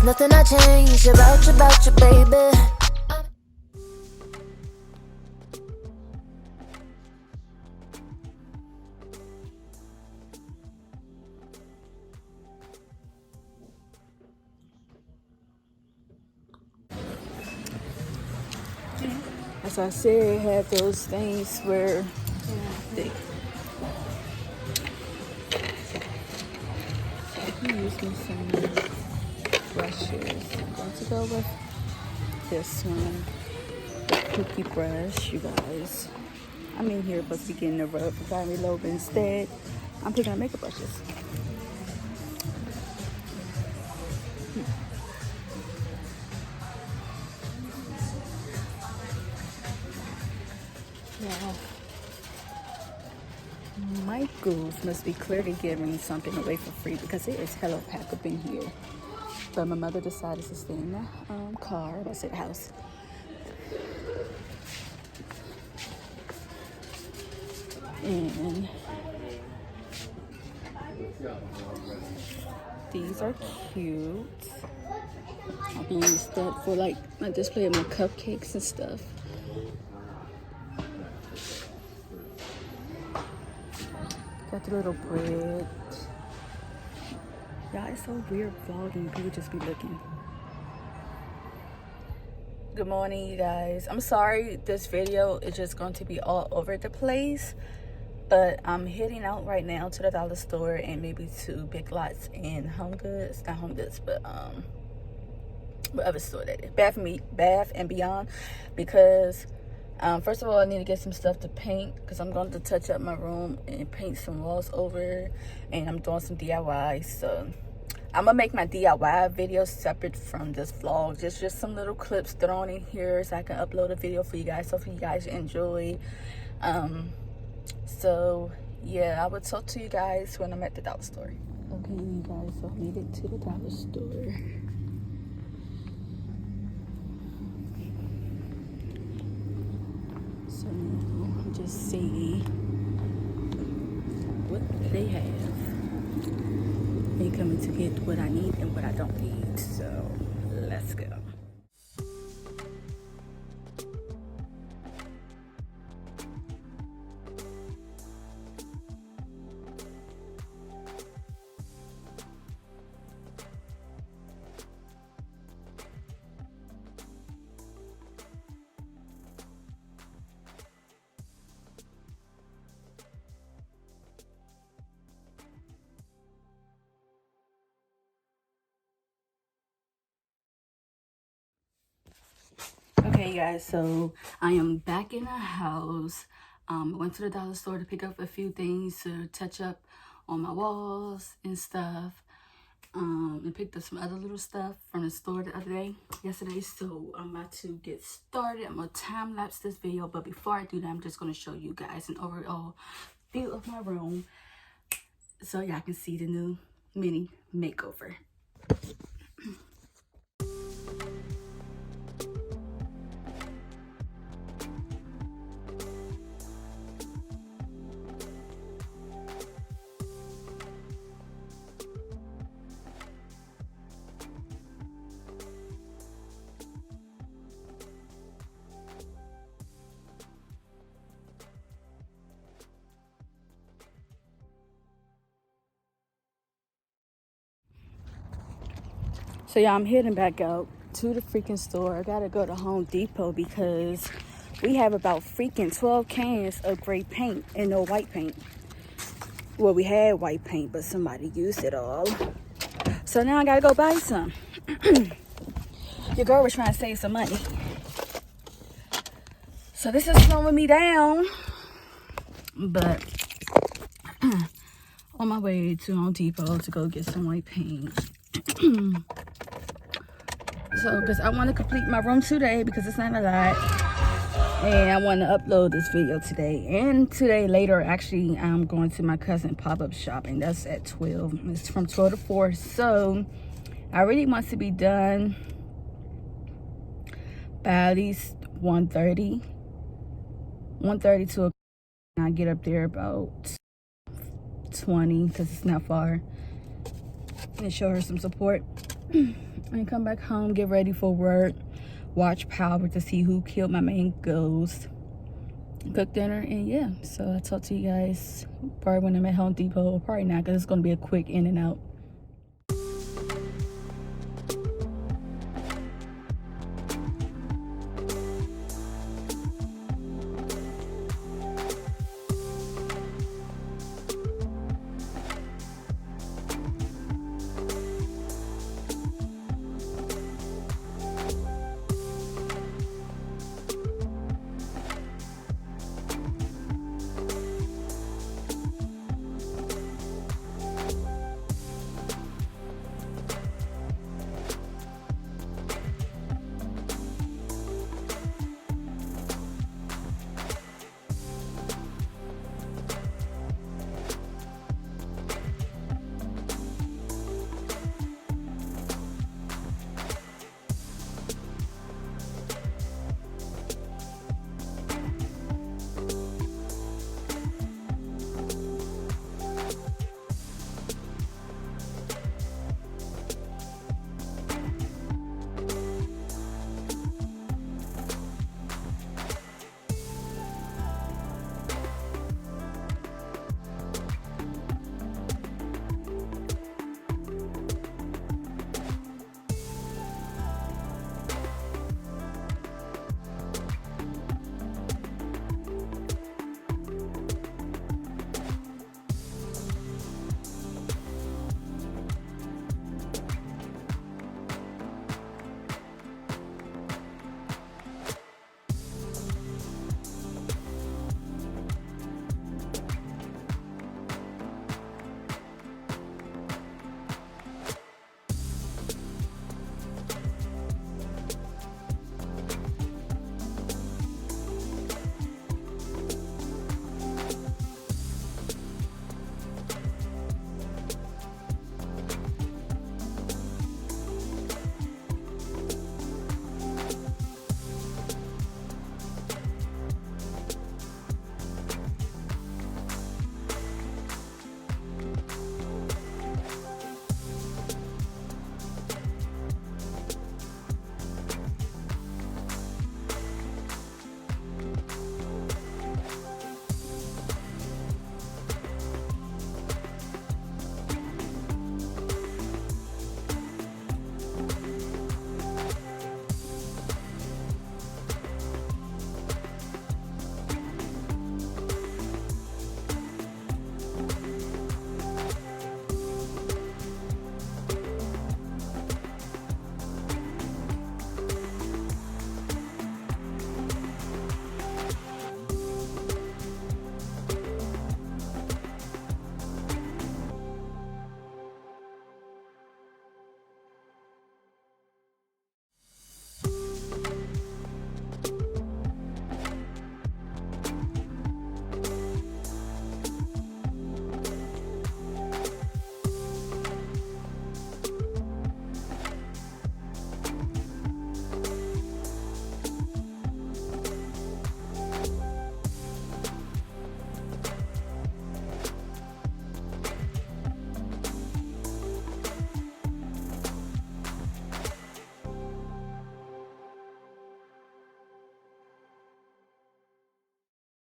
nothing I change about you, baby. As I said, it had those things where they use me some brushes. I'm going to go with this one, the cookie brush, you guys. I'm in here supposed to be getting a rub for Gary Loeb, but instead, I'm picking up makeup brushes. Yeah. My goose must be clearly giving something away for free because it is hella packed up in here. But my mother decided to stay in the car, I said the house. And these are cute. I can use that for like my display of my cupcakes and stuff. Got the little bread. Yeah, it's so weird vlogging. People just be looking. Good morning, you guys. I'm sorry this video is just going to be all over the place. But I'm heading out right now to the dollar store and maybe to Big Lots and Home Goods. Not Home Goods, but whatever store that is. Bath and Beyond. Because first of all, I need to get some stuff to paint because I'm going to touch up my room and paint some walls over, and I'm doing some DIY. So I'm gonna make my DIY video separate from this vlog, just some little clips thrown in here so I can upload a video for you guys, so if you guys enjoy. So yeah, I will talk to you guys when I'm at the dollar store. Okay, you guys, so I made it to the dollar store. So now I'm just seeing what they have. They coming to get what I need and what I don't need. So let's go. Okay, guys, so I am back in the house. I went to the dollar store to pick up a few things to touch up on my walls and stuff. And picked up some other little stuff from the store the other day, yesterday. So I'm about to get started. I'm gonna time lapse this video, but before I do that, I'm just gonna show you guys an overall view of my room so y'all can see the new mini makeover. So yeah, I'm heading back out to the freaking store. I gotta go to Home Depot because we have about freaking 12 cans of gray paint and no white paint. Well, we had white paint, but somebody used it all. So now I gotta go buy some. Your girl was trying to save some money. So this is slowing me down. But on my way to Home Depot to go get some white paint. So, because I want to complete my room today because it's not a lot. And I want to upload this video today. And today, later, actually, I'm going to my cousin pop-up shopping. That's at 12. It's from 12 to 4. So, I really want to be done by at least 1:30. 1:30 to I get up there about 20 because it's not far. And show her some support. and come back home, get ready for work, watch Power to see who killed my main ghost, cook dinner, and yeah. So I'll talk to you guys probably when I'm at Home Depot, or probably not, because it's going to be a quick in and out.